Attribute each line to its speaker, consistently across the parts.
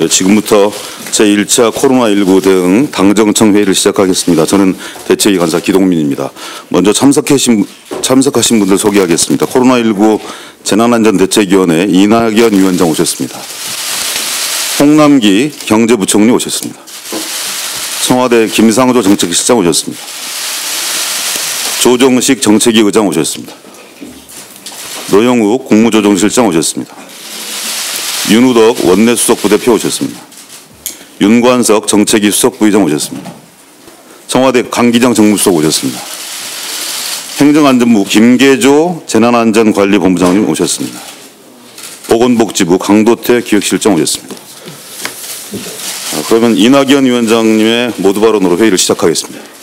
Speaker 1: 지금부터 제1차 코로나19 대응 당정청 회의를 시작하겠습니다. 저는 대책위 간사 기동민입니다. 먼저 참석하신 분들 소개하겠습니다. 코로나19 재난안전대책위원회 이낙연 위원장 오셨습니다. 홍남기 경제부총리 오셨습니다. 청와대 김상조 정책실장 오셨습니다. 조정식 정책위 의장 오셨습니다. 노영욱 국무조정실장 오셨습니다. 윤우덕 원내수석부대표 오셨습니다. 윤관석 정책위 수석부의장 오셨습니다. 청와대 강기정 정무수석 오셨습니다. 행정안전부 김계조 재난안전관리본부장님 오셨습니다. 보건복지부 강도태 기획실장 오셨습니다. 그러면 이낙연 위원장님의 모두 발언으로 회의를 시작하겠습니다.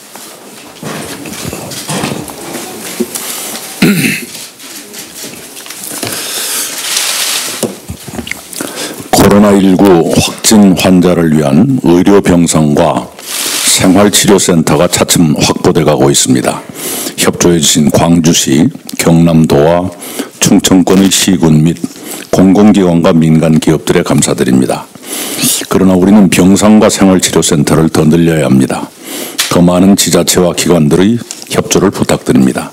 Speaker 2: 코로나19 확진 환자를 위한 의료 병상과 생활치료센터가 차츰 확보돼 가고 있습니다. 협조해 주신 광주시, 경남도와 충청권의 시군 및 공공기관과 민간 기업들에 감사드립니다. 그러나 우리는 병상과 생활치료센터를 더 늘려야 합니다. 더 많은 지자체와 기관들의 협조를 부탁드립니다.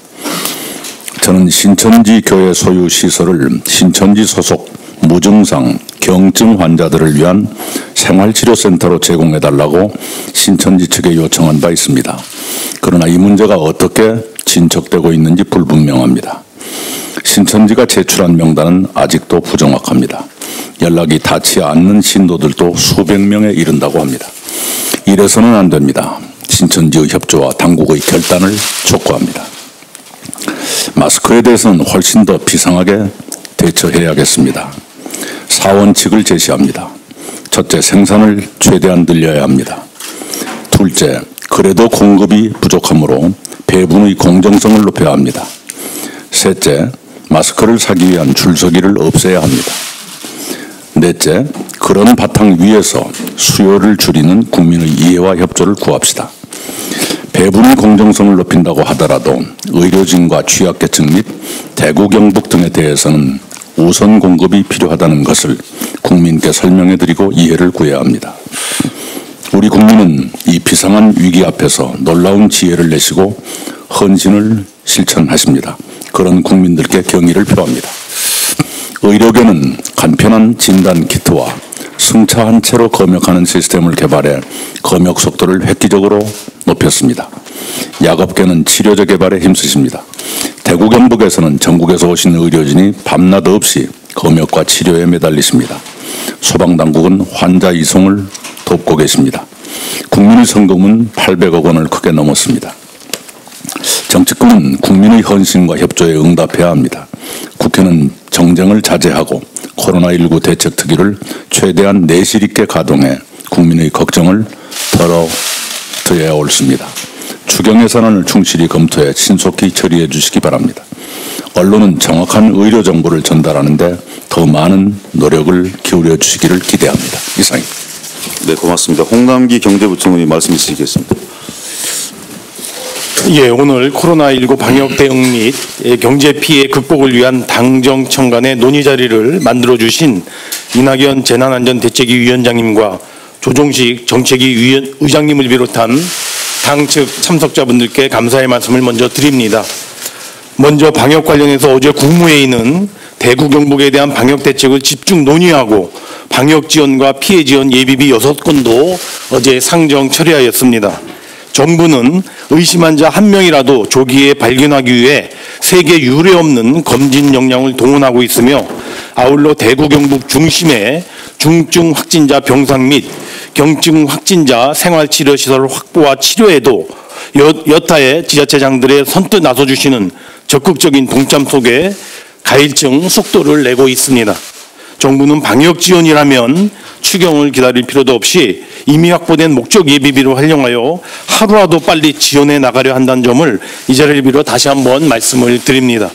Speaker 2: 저는 신천지 교회 소유 시설을 신천지 소속 무증상, 경증 환자들을 위한 생활치료센터로 제공해달라고 신천지 측에 요청한 바 있습니다. 그러나 이 문제가 어떻게 진척되고 있는지 불분명합니다. 신천지가 제출한 명단은 아직도 부정확합니다. 연락이 닿지 않는 신도들도 수백 명에 이른다고 합니다. 이래서는 안 됩니다. 신천지의 협조와 당국의 결단을 촉구합니다. 마스크에 대해서는 훨씬 더 비상하게 대처해야겠습니다. 4원칙을 제시합니다. 첫째, 생산을 최대한 늘려야 합니다. 둘째, 그래도 공급이 부족하므로 배분의 공정성을 높여야 합니다. 셋째, 마스크를 사기 위한 줄서기를 없애야 합니다. 넷째, 그런 바탕 위에서 수요를 줄이는 국민의 이해와 협조를 구합시다. 배분의 공정성을 높인다고 하더라도 의료진과 취약계층 및 대구 경북 등에 대해서는 우선 공급이 필요하다는 것을 국민께 설명해드리고 이해를 구해야 합니다. 우리 국민은 이 비상한 위기 앞에서 놀라운 지혜를 내시고 헌신을 실천하십니다. 그런 국민들께 경의를 표합니다. 의료계는 간편한 진단 키트와 승차한 채로 검역하는 시스템을 개발해 검역 속도를 획기적으로 높였습니다. 약업계는 치료제 개발에 힘쓰십니다. 대구 경북에서는 전국에서 오신 의료진이 밤낮 없이 검역과 치료에 매달리십니다. 소방당국은 환자 이송을 돕고 계십니다. 국민의 성금은 800억 원을 크게 넘었습니다. 정치권은 국민의 헌신과 협조에 응답해야 합니다. 국회는 정쟁을 자제하고 코로나19 대책특위를 최대한 내실 있게 가동해 국민의 걱정을 덜어드려야 옳습니다. 추경 예산안을 충실히 검토해 신속히 처리해 주시기 바랍니다. 언론은 정확한 의료 정보를 전달하는 데 더 많은 노력을 기울여 주시기를 기대합니다. 이상입니다.
Speaker 1: 네, 고맙습니다. 홍남기 경제부총리 말씀 있으시겠습니다.
Speaker 3: 예, 오늘 코로나19 방역 대응 및 경제 피해 극복을 위한 당정청 간의 논의 자리를 만들어 주신 이낙연 재난안전대책위 위원장님과 조정식 정책위 의장님을 비롯한 당 측 참석자분들께 감사의 말씀을 먼저 드립니다. 먼저 방역 관련해서 어제 국무회의는 대구 경북에 대한 방역 대책을 집중 논의하고 방역 지원과 피해 지원 예비비 6건도 어제 상정 처리하였습니다. 정부는 의심 환자 1명이라도 조기에 발견하기 위해 세계 유례 없는 검진 역량을 동원하고 있으며 아울러 대구 경북 중심의 중증 확진자 병상 및 경증 확진자 생활치료시설 확보와 치료에도 여타의 지자체장들의 선뜻 나서주시는 적극적인 동참 속에 가일증 속도를 내고 있습니다. 정부는 방역 지원이라면 추경을 기다릴 필요도 없이 이미 확보된 목적 예비비로 활용하여 하루라도 빨리 지원해 나가려 한다는 점을 이 자리를 빌어 다시 한번 말씀을 드립니다.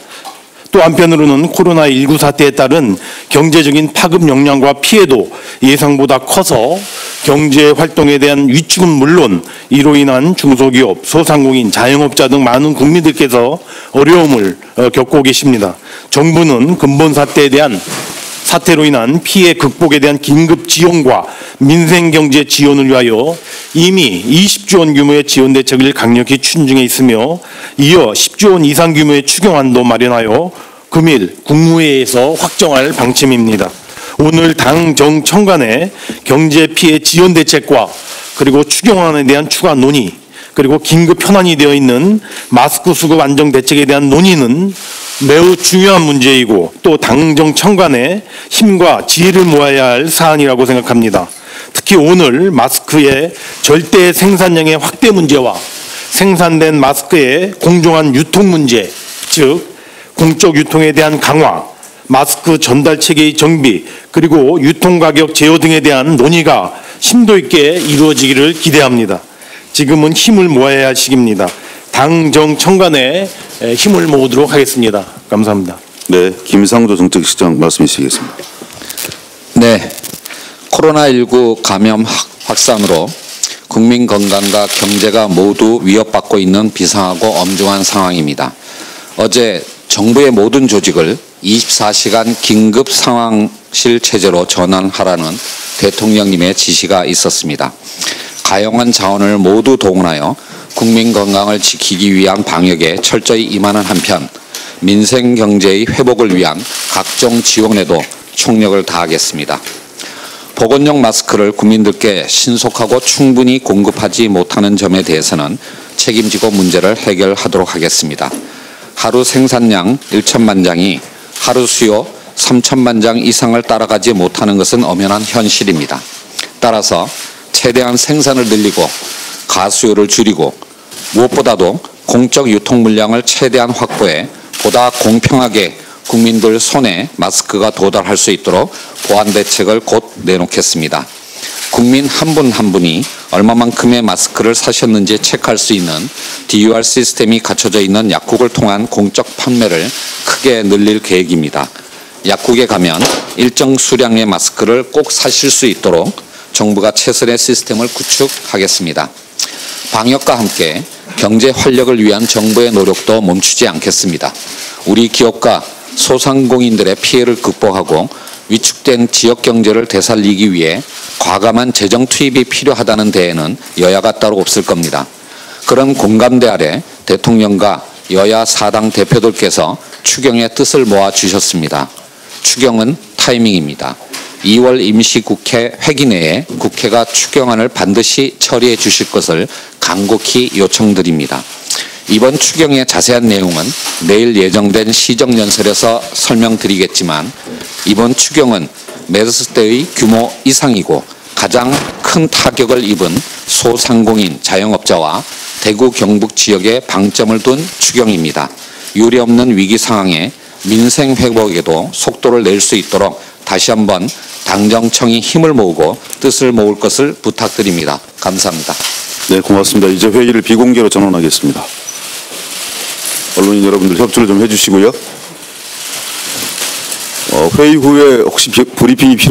Speaker 3: 또 한편으로는 코로나19 사태에 따른 경제적인 파급 역량과 피해도 예상보다 커서 경제 활동에 대한 위축은 물론 이로 인한 중소기업, 소상공인, 자영업자 등 많은 국민들께서 어려움을 겪고 계십니다. 정부는 근본 사태에 대한 사태로 인한 피해 극복에 대한 긴급 지원과 민생경제 지원을 위하여 이미 20조 원 규모의 지원 대책을 강력히 추진중에 있으며 이어 10조 원 이상 규모의 추경안도 마련하여 금일 국무회의에서 확정할 방침입니다. 오늘 당 정청 간의 경제 피해 지원 대책과 그리고 추경안에 대한 추가 논의 그리고 긴급 현안이 되어 있는 마스크 수급 안정 대책에 대한 논의는 매우 중요한 문제이고 또 당정청 간의 힘과 지혜를 모아야 할 사안이라고 생각합니다. 특히 오늘 마스크의 절대 생산량의 확대 문제와 생산된 마스크의 공정한 유통 문제, 즉 공적 유통에 대한 강화, 마스크 전달 체계의 정비, 그리고 유통 가격 제어 등에 대한 논의가 심도 있게 이루어지기를 기대합니다. 지금은 힘을 모아야 할 시기입니다. 당정청 간에 힘을 모으도록 하겠습니다. 감사합니다.
Speaker 1: 네, 김상조 정책실장 말씀 주시겠습니다.
Speaker 4: 네, 코로나19 감염 확산으로 국민 건강과 경제가 모두 위협받고 있는 비상하고 엄중한 상황입니다. 어제 정부의 모든 조직을 24시간 긴급 상황실 체제로 전환하라는 대통령님의 지시가 있었습니다. 가용한 자원을 모두 동원하여 국민 건강을 지키기 위한 방역에 철저히 임하는 한편 민생 경제의 회복을 위한 각종 지원에도 총력을 다하겠습니다. 보건용 마스크를 국민들께 신속하고 충분히 공급하지 못하는 점에 대해서는 책임지고 문제를 해결하도록 하겠습니다. 하루 생산량 1천만 장이 하루 수요 3천만 장 이상을 따라가지 못하는 것은 엄연한 현실입니다. 따라서 최대한 생산을 늘리고 가수요를 줄이고 무엇보다도 공적 유통 물량을 최대한 확보해 보다 공평하게 국민들 손에 마스크가 도달할 수 있도록 보완 대책을 곧 내놓겠습니다. 국민 한 분 한 분이 얼마만큼의 마스크를 사셨는지 체크할 수 있는 DUR 시스템이 갖춰져 있는 약국을 통한 공적 판매를 크게 늘릴 계획입니다. 약국에 가면 일정 수량의 마스크를 꼭 사실 수 있도록 정부가 최선의 시스템을 구축하겠습니다. 방역과 함께 경제 활력을 위한 정부의 노력도 멈추지 않겠습니다. 우리 기업과 소상공인들의 피해를 극복하고 위축된 지역 경제를 되살리기 위해 과감한 재정 투입이 필요하다는 데에는 여야가 따로 없을 겁니다. 그런 공감대 아래 대통령과 여야 사당 대표들께서 추경의 뜻을 모아주셨습니다. 추경은 타이밍입니다. 2월 임시국회 회기 내에 국회가 추경안을 반드시 처리해 주실 것을 간곡히 요청드립니다. 이번 추경의 자세한 내용은 내일 예정된 시정연설에서 설명드리겠지만 이번 추경은 메르스 때의 규모 이상이고 가장 큰 타격을 입은 소상공인 자영업자와 대구 경북 지역에 방점을 둔 추경입니다. 유례없는 위기 상황에 민생 회복에도 속도를 낼 수 있도록 다시 한번 당정청이 힘을 모으고 뜻을 모을 것을 부탁드립니다. 감사합니다.
Speaker 1: 네, 고맙습니다. 이제 회의를 비공개로 전환하겠습니다. 언론인 여러분들 협조를 좀 해주시고요. 회의 후에 혹시 브리핑이 필요한